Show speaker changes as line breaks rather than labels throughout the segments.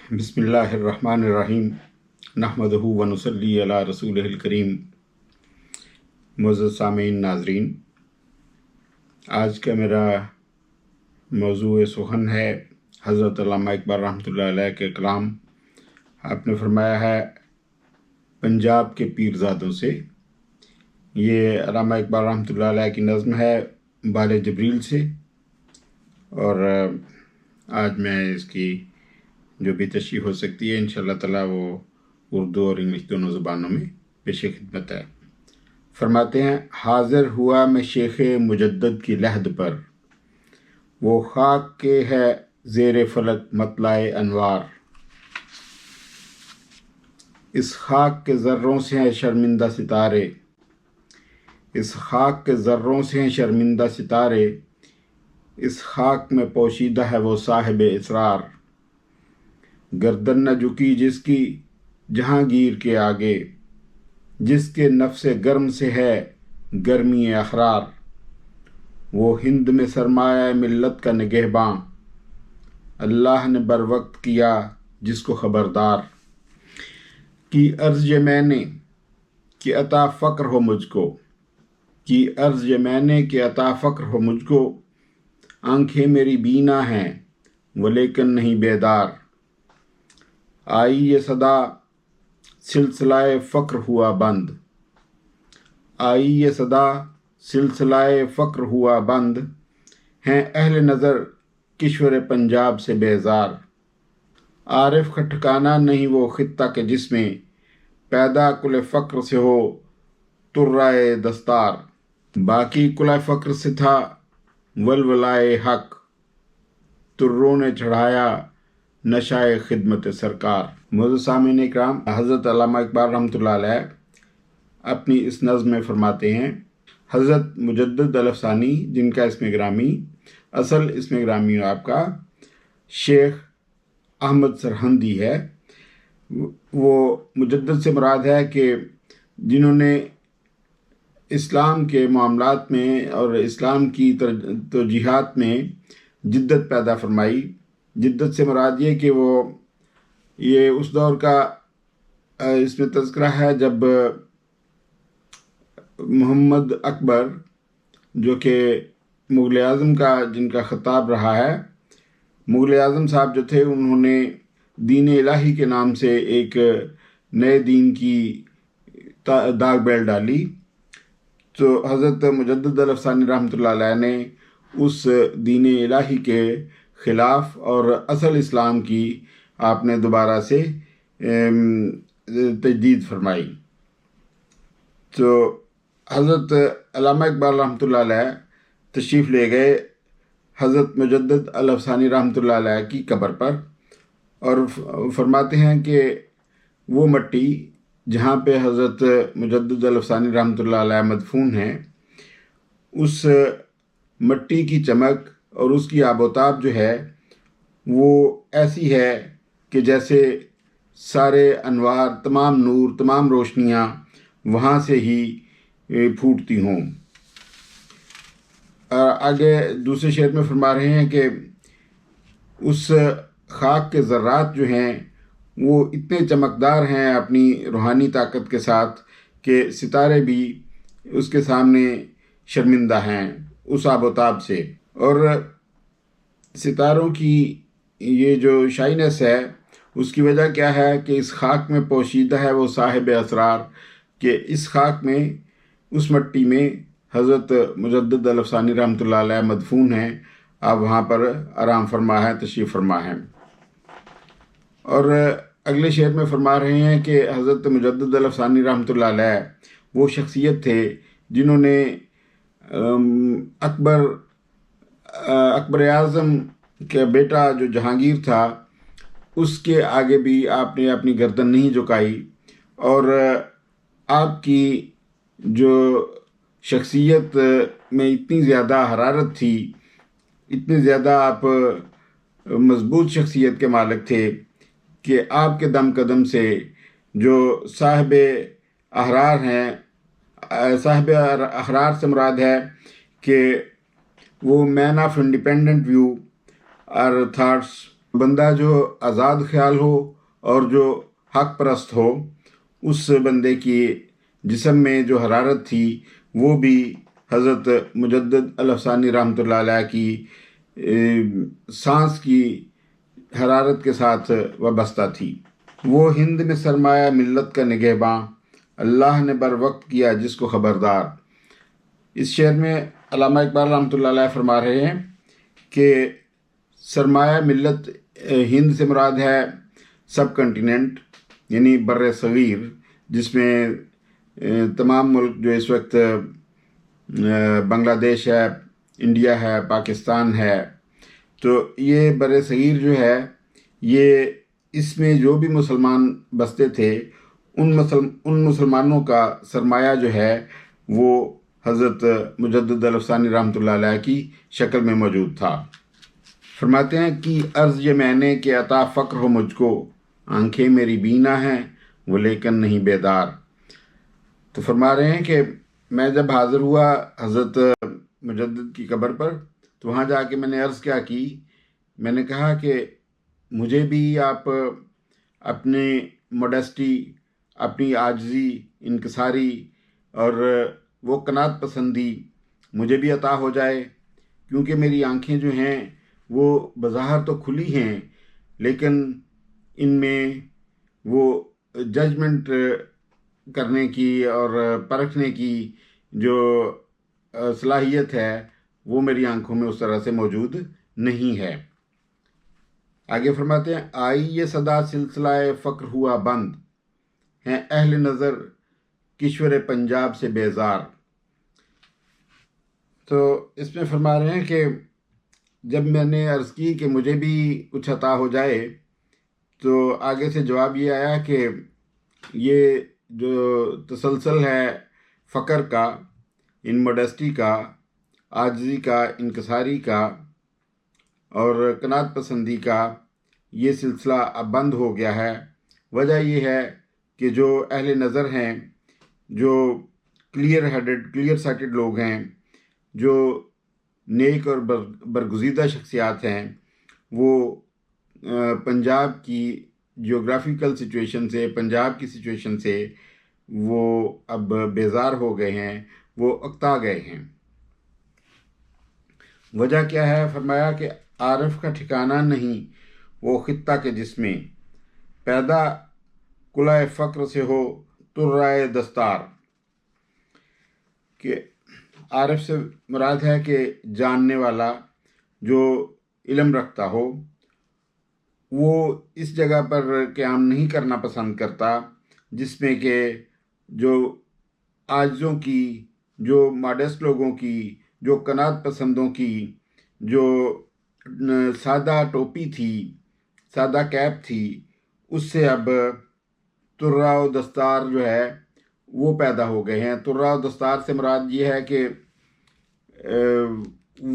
बिस्मिल्लाहिर्रहमानिर्रहीम नहमदहु व नुसल्ली अला रसूलिहिल करीम। मुअज़्ज़ज़ सामीन नाज़रीन, आज का मेरा मौज़ूए सुखन है हज़रत अल्लामा इक़बाल रहमतुल्लाह अलैह के कलाम। आपने फरमाया है पंजाब के पीरज़ादों से। ये अल्लामा इक़बाल रहमतुल्लाह अलैह की नज़्म है बाले जबरील से, और आज मैं इसकी जो भी तशरीह हो सकती है इंशाअल्लाह ताला वो उर्दू और इंग्लिश दोनों ज़ुबानों में पेश खिदमत है। फरमाते हैं, हाज़िर हुआ मैं शेख मुजद्दद की लहद पर, वो खाक के है ज़ेर फलक मतलाए अनवार। इस खाक के ज़र्रों से हैं शर्मिंदा सितारे, इस खाक के ज़र्रों से हैं शर्मिंदा सितारे, इस खाक में पोशीदा है वो साहिब इसरार। गर्दन न झुकी जिसकी जहांगीर के आगे, जिसके नफ्स गर्म से है गर्मी अखरार। वो हिंद में सरमाया मिल्लत का निगहबां, अल्लाह ने बर वक्त किया जिसको खबरदार। की अर्ज़ ये मैंने कि अता फ़क्र हो मुझको, की अर्ज़ ये मैंने कि अता फ़क्र हो मुझको। आंखें मेरी बीना हैं वो लेकिन नहीं बेदार। आई ये सदा सिलसिलाए फ़क्र हुआ बंद, आई ये सदा सिलसिलाए फ़क्र हुआ बंद। हैं अहल नज़र किश्वर पंजाब से बेजार। आरिफ का ठिकाना नहीं वो खित्ता के जिसमें, पैदा कुल फ़क्र से हो तुर्राए दस्तार। बाकी कुल फ़क्र से था वलवलाए हक, तुर्रों ने चढ़ाया नशाए खिदमत सरकार। मुअज़्ज़ज़ सामीन इकराम, हज़रत अल्लामा इक़बाल रहमतुल्लाह अलैह अपनी इस नज़्म में फरमाते हैं, हज़रत मुजद्दिद अलफ़सानी, जिनका इसमें ग्रामी असल इसमें ग्रामी आपका शेख अहमद सरहंदी है। वो मुजद्दिद से मुराद है कि जिन्होंने इस्लाम के मामलात में और इस्लाम की तौजीहात में जिद्दत पैदा फरमाई। जिद्दत से मुराद ये कि वो ये उस दौर का इसमें तज़किरा है जब मोहम्मद अकबर, जो कि मुग़ल आज़म का जिनका ख़िताब रहा है, मुग़ल आज़म साहब जो थे उन्होंने दीन इलाही के नाम से एक नए दीन की दाग बेल डाली। तो हज़रत मुजद्दिद अलफ़सानी रहमतुल्लाह अलैह ने उस दीन इलाही के ख़िलाफ़ और असल इस्लाम की आपने दोबारा से तजदीद फरमाई। तो हज़रत अल्लामा इक़बाल रहमतुल्लाह अलैह तशरीफ़ ले गए हज़रत मुजद्दिद अलफ़सानी रहमतुल्लाह अलैह की कब्र पर, और फरमाते हैं कि वो मट्टी जहाँ पे हज़रत मुजद्दिद अलफ़सानी रहमतुल्लाह अलैह मदफून हैं, उस मट्टी की चमक और उसकी आबोताब जो है वो ऐसी है कि जैसे सारे अनवार, तमाम नूर, तमाम रोशनियाँ वहाँ से ही फूटती हों। आगे दूसरे शेर में फरमा रहे हैं कि उस खाक के ज़र्रात जो हैं वो इतने चमकदार हैं अपनी रूहानी ताकत के साथ कि सितारे भी उसके सामने शर्मिंदा हैं उस आबोताब से। और सितारों की ये जो शाइनेस है उसकी वजह क्या है कि इस खाक में पोशीदा है वो साहिब असरार, कि इस खाक में, उस मट्टी में हज़रत मुजद्दिद अलफ़सानी रहमतुल्लाह अलैह मदफून हैं। आप वहाँ पर आराम फरमा है, तशरीफ़ फरमा है। और अगले शेर में फरमा रहे हैं कि हज़रत मुजद्दिद अलफ़सानी रहमतुल्लाह अलैह वो शख्सियत थे जिन्होंने अकबर आज़म के बेटा जो जहांगीर था उसके आगे भी आपने अपनी गर्दन नहीं झुकाई, और आपकी जो शख्सियत में इतनी ज़्यादा हरारत थी, इतने ज़्यादा आप मज़बूत शख्सियत के मालिक थे कि आपके दम कदम से जो साहिब अहरार हैं, साहिब अहरार से मुराद है कि वो मैन ऑफ इंडिपेंडेंट व्यू और थाट्स بندہ جو آزاد خیال ہو اور جو حق پرست ہو، اس بندے کی جسم میں جو حرارت تھی وہ بھی حضرت مجدد الافسانی رحمۃ اللہ علیہ کی سانس کی حرارت کے ساتھ وابستہ تھی۔ وہ ہند میں سرمایہ ملت کا نگہباں، اللہ نے بر وقت کیا جس کو خبردار۔ اس شعر میں علامہ اقبال رحمۃ اللہ علیہ فرما رہے ہیں کہ سرمایہ ملت ہند سے مراد ہے سب کنٹیننٹ، یعنی بر صغیر، جس میں تمام ملک جو اس وقت بنگلہ دیش ہے، انڈیا ہے، پاکستان ہے، تو یہ بر صغیر جو ہے، یہ اس میں جو بھی مسلمان بستے تھے ان مسلمانوں کا سرمایہ جو ہے وہ حضرت مجدد الافسانی رحمۃ اللہ علیہ کی شکل میں موجود تھا۔ فرماتے ہیں کہ عرض یہ میں نے کہ عطا فقر ہو مجھ کو، آنکھیں میری بینا ہیں وہ لیکن نہیں بیدار۔ تو فرما رہے ہیں کہ میں جب حاضر ہوا حضرت مجدد کی قبر پر، تو وہاں جا کے میں نے عرض کیا کی، میں نے کہا کہ مجھے بھی آپ اپنی موڈیسٹی، اپنی عاجزی، انکساری اور وہ قناعت پسندی مجھے بھی عطا ہو جائے، کیونکہ میری آنکھیں جو ہیں وہ بظاہر تو کھلی ہیں، لیکن ان میں وہ ججمنٹ کرنے کی اور پرکھنے کی جو صلاحیت ہے وہ میری آنکھوں میں اس طرح سے موجود نہیں ہے۔ آگے فرماتے ہیں، آئی یہ صدا سلسلہ فقر ہوا بند، ہیں اہل نظر کشور پنجاب سے بیزار۔ تو اس میں فرما رہے ہیں کہ جب میں نے عرض کی کہ مجھے بھی کچھ عطا ہو جائے، تو آگے سے جواب یہ آیا کہ یہ جو تسلسل ہے فقر کا، ان موڈیسٹی کا، عاجزی کا، انکساری کا اور قناعت پسندی کا، یہ سلسلہ اب بند ہو گیا ہے۔ وجہ یہ ہے کہ جو اہل نظر ہیں، جو کلیئر سائٹڈ لوگ ہیں، جو نیک اور برگزیدہ شخصیات ہیں، وہ پنجاب کی جیوگرافیکل سچویشن سے، پنجاب کی سچویشن سے وہ اب بیزار ہو گئے ہیں، وہ اکتا گئے ہیں۔ وجہ کیا ہے؟ فرمایا کہ عارف کا ٹھکانہ نہیں وہ خطہ کے جس میں، پیدا کلائے فقر سے ہو ترائے دستار۔ کہ عارف سے مراد ہے کہ جاننے والا، جو علم رکھتا ہو، وہ اس جگہ پر قیام نہیں کرنا پسند کرتا جس میں کہ جو عاجزوں کی، جو ماڈسٹ لوگوں کی، جو قناعت پسندوں کی جو سادہ ٹوپی تھی، سادہ کیپ تھی، اس سے اب ترا و دستار جو ہے وہ پیدا ہو گئے ہیں۔ ترا و دستار سے مراد یہ ہے کہ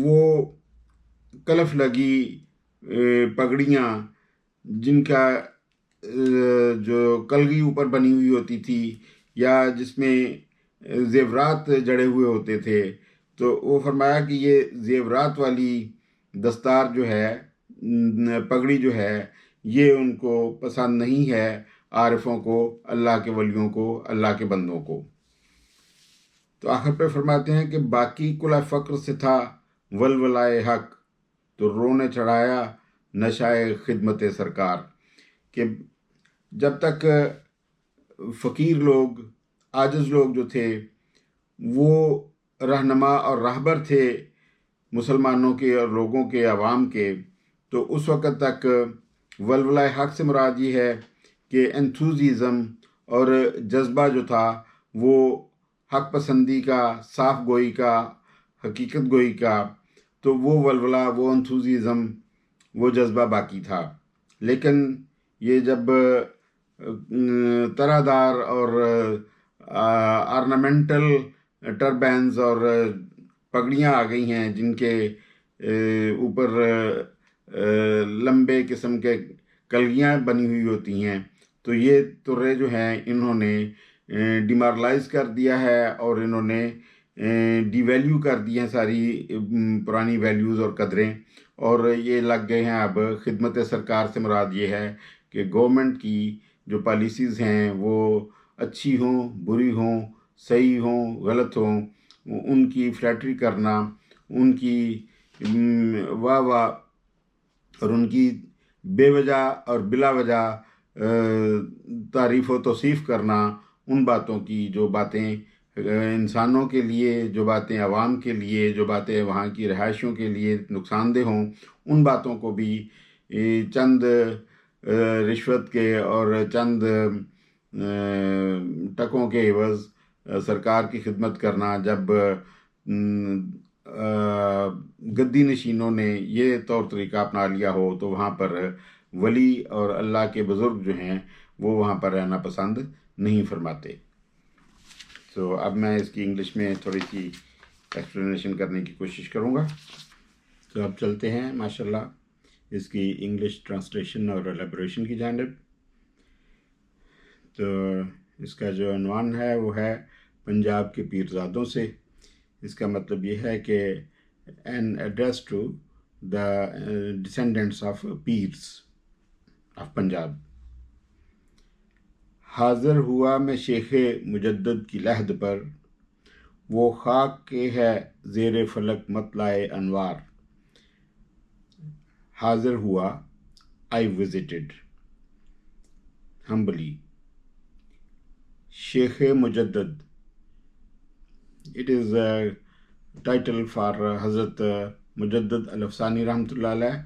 وہ کلف لگی پگڑیاں، جن کا جو کلگی اوپر بنی ہوئی ہوتی تھی یا جس میں زیورات جڑے ہوئے ہوتے تھے، تو وہ فرمایا کہ یہ زیورات والی دستار جو ہے، پگڑی جو ہے، یہ ان کو پسند نہیں ہے، عارفوں کو، اللہ کے ولیوں کو، اللہ کے بندوں کو۔ تو آخر پہ فرماتے ہیں کہ باقی کلہ فقر سے تھا ولولائے حق، تو رونے چڑھایا نشائے خدمت سرکار۔ کہ جب تک فقیر لوگ، عاجز لوگ جو تھے، وہ رہنما اور راہبر تھے مسلمانوں کے اور لوگوں کے، عوام کے، تو اس وقت تک ولولائے حق سے مراد یہ ہے کہ انتھوزیزم اور جذبہ جو تھا وہ حق پسندی کا، صاف گوئی کا، حقیقت گوئی کا، تو وہ ولولہ، وہ انتھوزیزم، وہ جذبہ باقی تھا۔ لیکن یہ جب طرح دار اور آرنامنٹل ٹربینز اور پگڑیاں آ گئی ہیں، جن کے اوپر لمبے قسم کے کلگیاں بنی ہوئی ہوتی ہیں، تو یہ ترے جو ہیں انہوں نے ڈیمارلائز کر دیا ہے، اور انہوں نے ڈی ویلیو کر دی ہیں ساری پرانی ویلیوز اور قدریں، اور یہ لگ گئے ہیں اب خدمت سرکار سے مراد یہ ہے کہ گورنمنٹ کی جو پالیسیز ہیں وہ اچھی ہوں، بری ہوں، صحیح ہوں، غلط ہوں، ان کی فلیٹری کرنا، ان کی واہ واہ اور ان کی بے وجہ اور بلا وجہ تعریف و توصیف کرنا، ان باتوں کی جو باتیں انسانوں کے لیے، جو باتیں عوام کے لیے، جو باتیں وہاں کی رہائشوں کے لیے نقصان دہ ہوں، ان باتوں کو بھی چند رشوت کے اور چند ٹکوں کے عوض سرکار کی خدمت کرنا. جب گدی نشینوں نے یہ طور طریقہ اپنا لیا ہو تو وہاں پر ولی اور اللہ کے بزرگ جو ہیں وہ وہاں پر رہنا پسند نہیں فرماتے. تو اب میں اس کی انگلش میں تھوڑی سی ایکسپلینیشن کرنے کی کوشش کروں گا. تو اب چلتے ہیں ماشاءاللہ اس کی انگلش ٹرانسلیشن اور ایلیبوریشن کی جانب. تو اس کا جو عنوان ہے وہ ہے پنجاب کے پیرزادوں سے. اس کا مطلب یہ ہے کہ an address to the descendants of Peers of Punjab. حاضر ہوا میں شیخ مجدد کی لحد پر، وہ خاک کے ہے زیر فلک مطلع انوار. حاضر ہوا، I visited humbly. شیخ مجدد, it is a title for Hazrat Mujaddid al-Afsani rahmatullah alayh.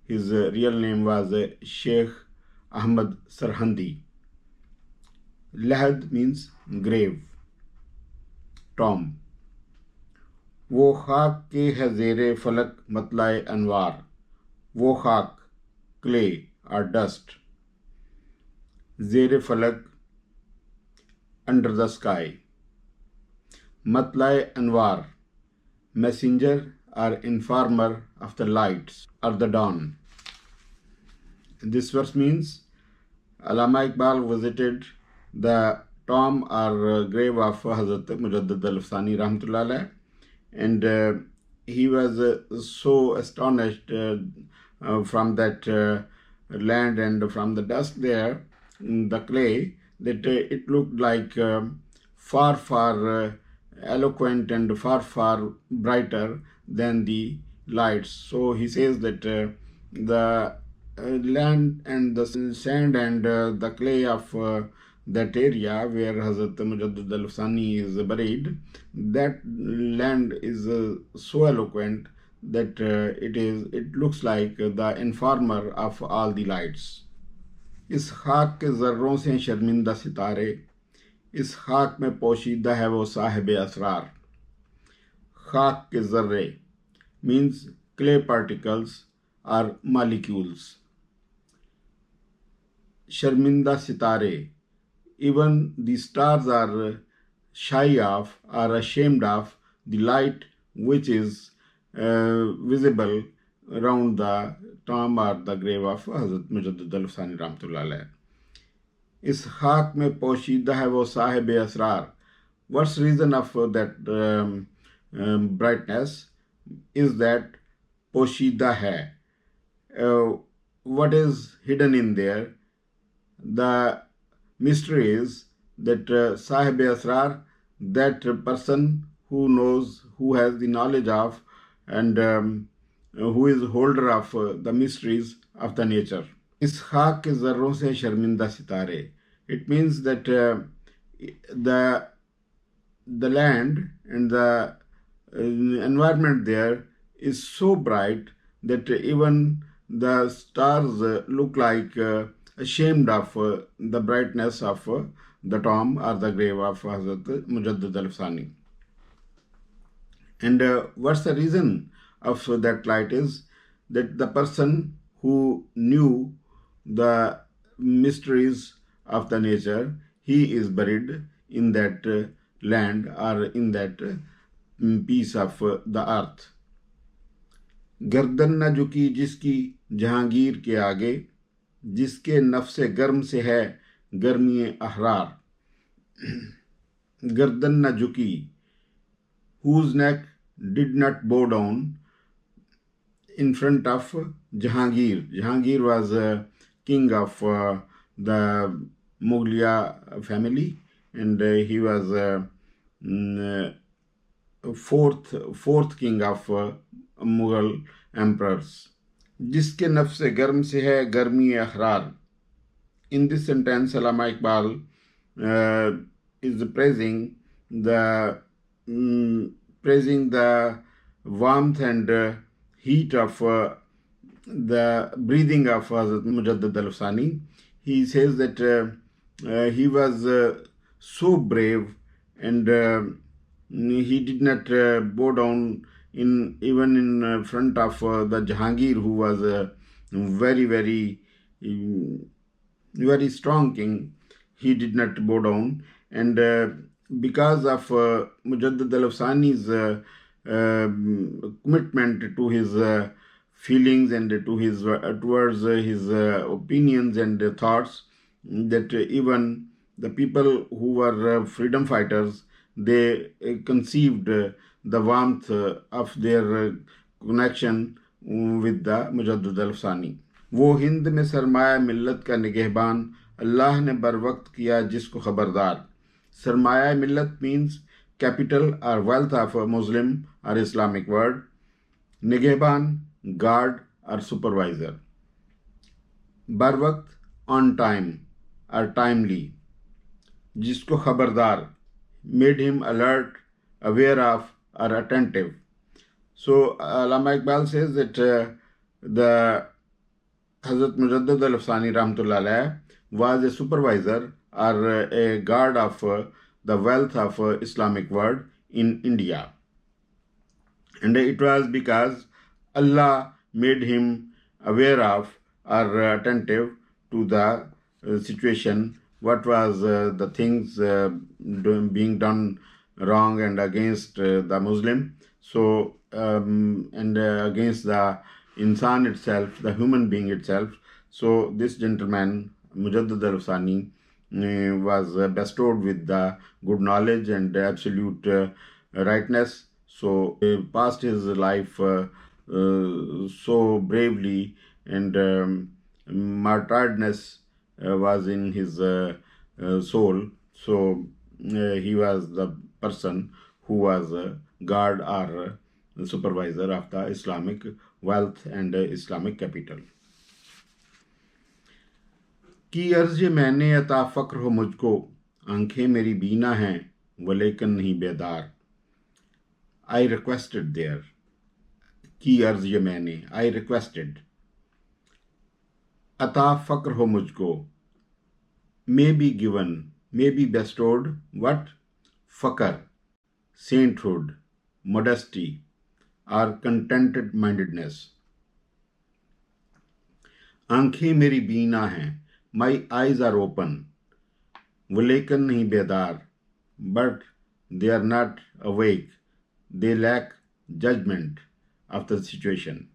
His real name was Sheikh Ahmad Sarhandi. Lahad means grave, tomb. وہ خاک کے ہے زیر فلک مطلع انوار. وہ خاک, clay or dust. زیر فلک, under the sky. مطلع انوار, messenger or informer of the lights or the dawn. This verse means Allama Iqbal visited the tomb or grave of Hazrat Mujaddid al-Afsani rahmatullah alayh, and he was so astonished from that land and from the dust there, the clay, that it looked like far eloquent and far brighter than the lights. So he says that the land and the sand and the clay of that area where Hazrat Mujaddid al-Afsani is buried, that land is so eloquent that it looks like the informer of all the lights. اس خاک کے ذروں سے شرمندہ ستارے، اس خاک میں پوشیدہ ہے وہ صاحب اسرار. خاک کے ذرے means clay particles or molecules. شرمندہ ستارے, even the stars are shy of or ashamed of the light which is visible around the tomb or the grave of Hazrat Mujaddid al-Afsani rahmatullah alayh. اس خاک میں پوشیدہ ہے وہ صاحب اسرار. What's reason of that brightness is that پوشیدہ ہے. What is hidden in there? The mystery is that Sahib Asrar, that person who knows, who has the knowledge of, and who is holder of the mysteries of the nature. اس خاک کے ذروں سے شرمندہ ستارے. It means that the land and the environment there is so bright that even the stars look like ashamed of the brightness of the tomb or the grave of Hazrat Mujaddid al-Afsani. And what's the reason of that light is that the person who knew the mysteries of the nature, he is buried in that land or in that piece of the earth. گردن نہ جھکی جس کی جہانگیر کے آگے، جس کے نفس گرم سے ہے گرمی احرار. گردن نہ جھکی whose neck did not bow down in front of Jahangir. Jahangir was king of the Mughal family, and he was fourth king of Mughal emperors. जिसके नफ्स गर्म से है गर्मी अखरार. In this sentence, Allama Iqbal is praising the warmth and heat of the breathing of Hazrat Mujaddid al-Afsani. He says that he was so brave, and he did not bow down even in front of the Jahangir, who was a very strong king. He did not bow down, and because of Mujaddid al-Afsani's commitment to his feelings and to his towards his opinions and thoughts, that even the people who were freedom fighters, they conceived the warmth of their connection with the Mujaddid al-Afsani. वो हिंद में सरमाया मिल्लत का निगहबान, अल्लाह ने बर वक्त किया जिसको खबरदार. Sarmaya millat means capital or wealth of a Muslim or Islamic word. Nigehban, guard or supervisor. Barwakt, on time or timely. Jisko khabardar, made him alert, aware of or attentive. So Allama Iqbal says that the Hazrat Mujaddid al-Afsani Rahmatullah Alayh was a supervisor or a guard of the wealth of Islamic world in India. And it was because Allah made him aware of or attentive to the situation, what was the things being done wrong and against the Muslim, so and against the insan itself, the human being itself. So this gentleman, Mujaddid al-Afsani, was bestowed with the good knowledge and absolute rightness. So he passed his life so bravely, and martyrdness was in his soul. So he was the person who was a guard or supervisor of the Islamic wealth and Islamic capital. की अर्ज मैंने अता फ़क्र हो मुझको, आंखें मेरी बीना हैं वो लेकिन नहीं बेदार. I requested there. की अर्ज ये मैंने, I requested. अता फ़क्र हो मुझको, may be given, may be bestowed. What? फ़क्र, sainthood, modesty, or contented mindedness. आंखें मेरी बीना हैं, my eyes are open. वो लेकिन नहीं बेदार, but they are not awake. They lack judgment of the situation.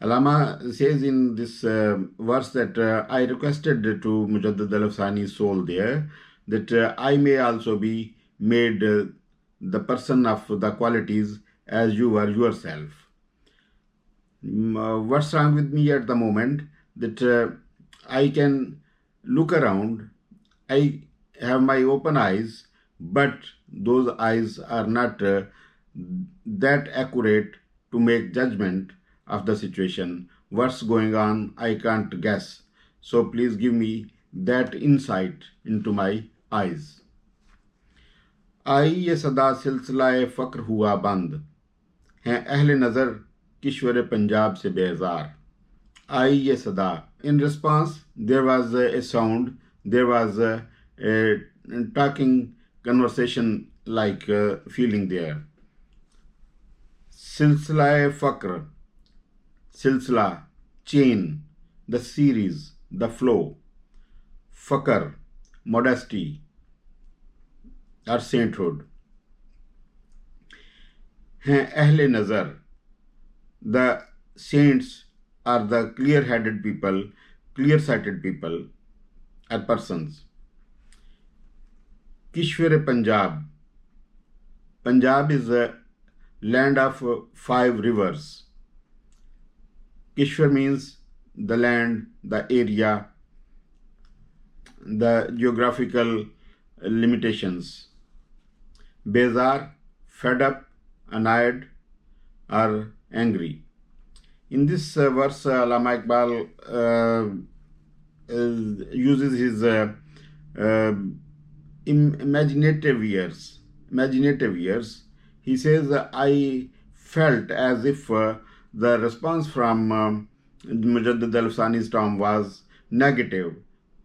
Allama says in this verse that I requested to Mujaddid al-Afsani's soul there that I may also be made the person of the qualities as you are yourself. What's wrong with me at the moment? That I can look around, I have my open eyes, but those eyes are not that accurate to make judgment of the situation. What's going on, I can't guess. So please give me that insight into my eyes. आई ये सदा सिलसिलाए फ़क्र हुआ बंद, हैं अहले नज़र किश्वर पंजाब से बेजार. आई ये सदा. In response, there was a sound, there was a talking conversation like feeling there. Silsila Fakr, Silsila, chain, the series, the flow. Fakr, modesty or sainthood. Hain Ahle Nazar, the saints are the clear-headed people, clear-sighted people or persons. Kishwar Punjab, Punjab is a land of 5 rivers. Kishwar means the land, the area, the geographical limitations. Bezar, fed up, annoyed, or angry. In this verse, Allama Iqbal uses his uh, imaginative ears. He says, I felt as if the response from Mujaddid al-Afsani's term was negative.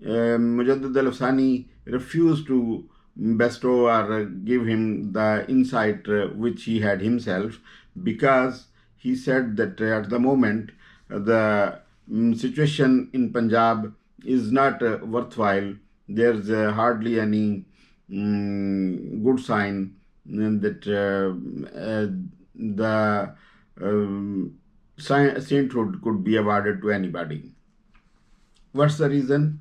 Mujaddid al-Afsani refused to bestow or give him the insight which he had himself, because he said that at the moment the situation in Punjab is not worthwhile. There's hardly any good sign that the sainthood could be awarded to anybody. What's the reason?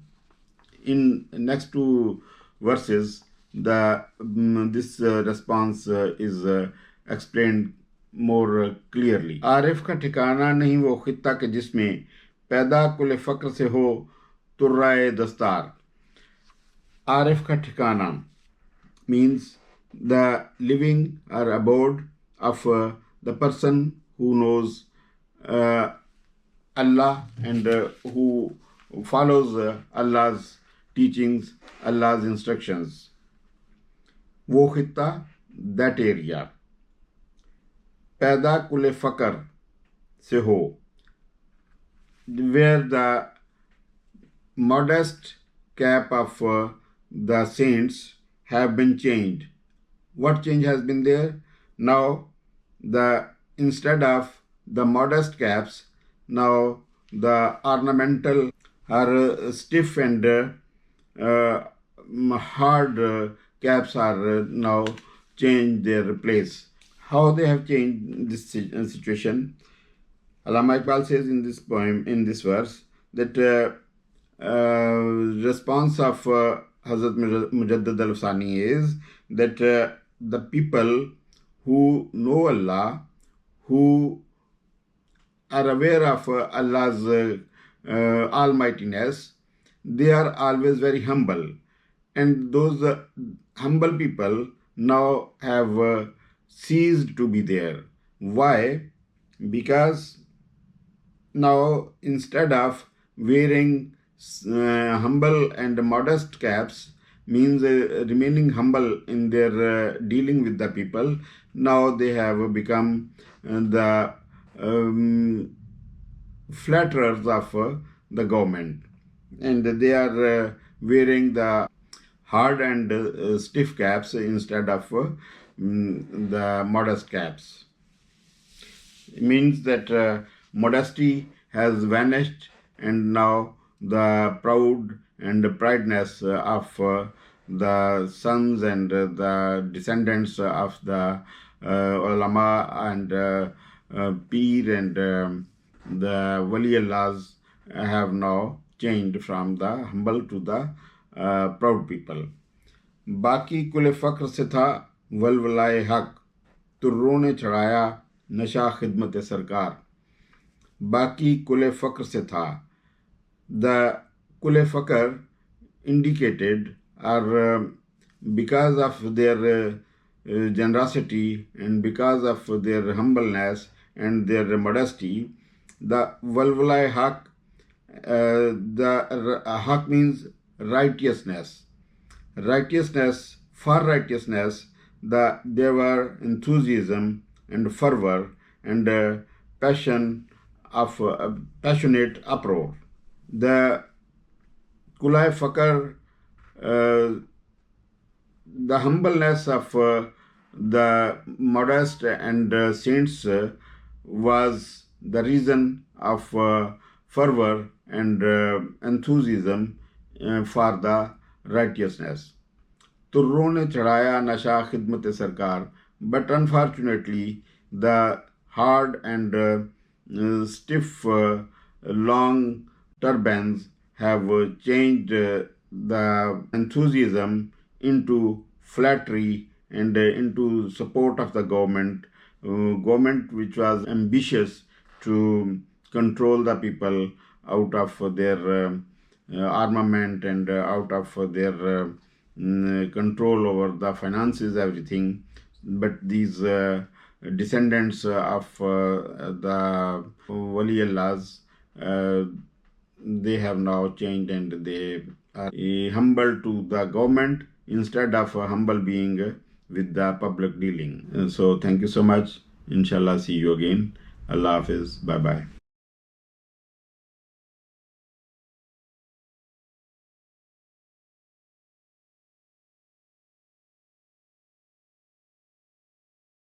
In next 2 verses, this response is explained more clearly. Arif का ठिकाना नहीं वो खित्ता के जिसमें पैदा कुल फ़क्र से हो तुर्राए दस्तार. आरिफ का ठिकाना means the living or abode of the person who knows Allah and who follows Allah's teachings, Allah's instructions. वो खित्ता, that area. पैदा कुल फ़क्र से हो, where the modest cap of the saints have been changed. What change has been there? Now, instead of the modest caps, now the ornamental or stiff and hard caps are now changed their place. How they have changed this situation? Allama Iqbal says in this poem, in this verse, that response of Hazrat Mujaddid al-Afsani is that the people who know Allah, who are aware of Allah's almightiness, they are always very humble. And those humble people now have ceased to be there. Why? Because now instead of wearing humble and modest caps, means remaining humble in their dealing with the people, now they have become the flatterers of the government, and they are wearing the hard and stiff caps instead of the modest caps. It means that modesty has vanished, and now the proud and prideness of the sons and the descendants of the ulama and peer and the wali Allahs have now changed from the humble to the proud people. बाकी कुल फ़क्र से था वलवलाए हक, तुर्रों ने चढ़ाया नशा खिदमत सरकार. बाकी कुल फ़क्र से था. The Kule Fakr indicated are because of their generosity and because of their humbleness and their modesty, the Walwalai Haq, the Haq means righteousness. Righteousness, for righteousness, there were enthusiasm and fervor and passion of passionate uproar. The Kulai Fakr, the humbleness of the modest and saints was the reason of fervor and enthusiasm for the righteousness. Turron ne chadaya nasha khidmat sarkar, but unfortunately the hard and stiff long turbans have changed the enthusiasm into flattery and into support of the government, which was ambitious to control the people out of their armament and out of their control over the finances, everything. But these descendants of the Wali Allahs, they have now changed and they are humble to the government instead of humble being with the public dealing. So thank you so much. Inshallah, see you again. Allah Hafiz. Bye bye.